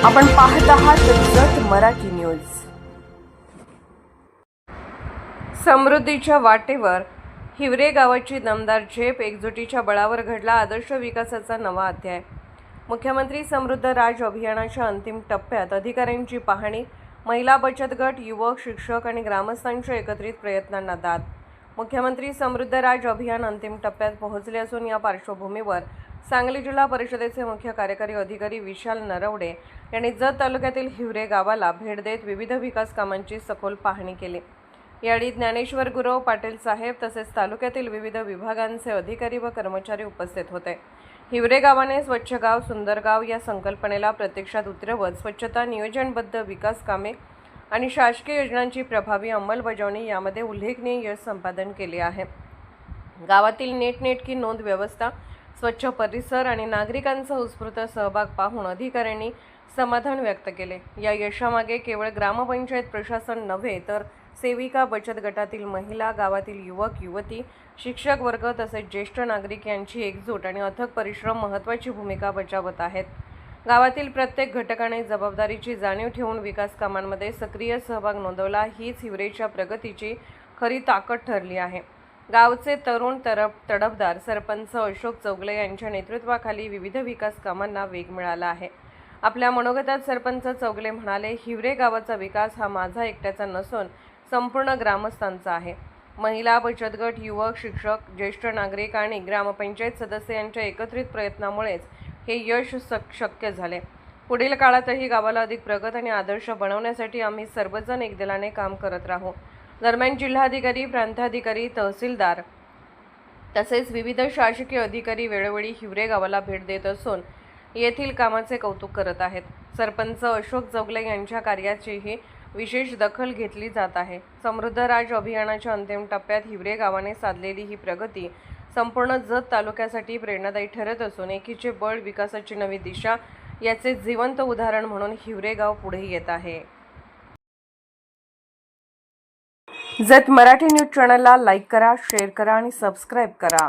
आपण पाहत आहात जत मराठी न्यूज। समृद्धीच्या वाटेवर हिवरे गावाची दमदार झेप, एकजुटीच्या बळावर घडला आदर्श विकासाचा नवा अध्याय। मुख्यमंत्री समृद्ध राज अभियानाच्या अंतिम टप्प्यात अधिकाऱ्यांची पाहणी, महिला बचत गट, युवक, शिक्षक आणि ग्रामस्थांच्या एकत्रित प्रयत्नांना दाद। मुख्यमंत्री समृद्ध राज अभियान अंतिम टप्प्यात पोहोचले असून या पार्श्वभूमीवर सांगली जिल्हा परिषदेचे मुख्य कार्यकारी अधिकारी विशाल नरवडे यांनी जत तालुक्यातील हिवरे गावाला भेट देत विविध विकास कामांची सखोल पाहणी केली। यावेळी ज्ञानेश्वर गुरव पाटील साहेब तसेच तालुक्यातील विविध विभागांचे अधिकारी व कर्मचारी उपस्थित होते। हिवरे गावाने स्वच्छ गाव सुंदर गाव या संकल्पनेला प्रत्यक्षात उतरवत स्वच्छता, नियोजनबद्ध विकास कामे आणि शासकीय योजनांची प्रभावी अंमलबजावणी यामध्ये उल्लेखनीय यश संपादन केले आहे। गावातील नीटनेटकी नोंद व्यवस्था, स्वच्छ परिसर आणि नागरिकांचा उत्स्फूर्त सहभाग पाहून अधिकाऱ्यांनी समाधान व्यक्त केले। या यशामागे केवळ ग्रामपंचायत प्रशासन नव्हे तर सेविका, बचत गटातील महिला, गावातील युवक युवती, शिक्षक वर्ग तसेच ज्येष्ठ नागरिक यांची एकजूट आणि अथक परिश्रम महत्त्वाची भूमिका बजावत आहेत। गावातील प्रत्येक घटकाने जबाबदारीची जाणीव ठेवून विकास कामांमध्ये सक्रिय सहभाग नोंदवला, हीच हिवरेच्या प्रगतीची खरी ताकद ठरली आहे। गावचे तरुण तडफदार सरपंच अशोक चौगले यांच्या नेतृत्वाखाली विविध विकास कामांना वेग मिळाला आहे। आपल्या मनोगतात सरपंच चौगले म्हणाले, हिवरे गावाचा विकास हा माझा एकट्याचा नसून संपूर्ण ग्रामस्थांचा आहे। महिला, बचत गट, युवक, शिक्षक, ज्येष्ठ नागरिक आणि ग्रामपंचायत सदस्य यांच्या एकत्रित प्रयत्नामुळेच हे यश शक्य झाले। पुढील काळातही गावाला अधिक प्रगत आणि आदर्श बनवण्यासाठी आम्ही सर्वजण एकदिलाने काम करत राहू। दरम्यान जिल्हाधिकारी, प्रांताधिकारी, तहसीलदार तसेच विविध शासकीय अधिकारी वेळोवेळी हिवरे गावाला भेट देत असून येथील कामाचे कौतुक करत आहेत। सरपंच अशोक चौगले यांच्या कार्याचीही विशेष दखल घेतली जात आहे। समृद्ध राज अभियानाच्या अंतिम टप्प्यात हिवरे गावाने साधलेली ही प्रगती संपूर्ण जत तालुक्यासाठी प्रेरणादायी ठरत असून एकीचे बळ, विकासाची नवी दिशा याचे जिवंत उदाहरण म्हणून हिवरे गाव पुढे येत आहे। जत मराठी न्यूज चॅनलला लाईक करा, शेअर करा आणि सबस्क्राईब करा।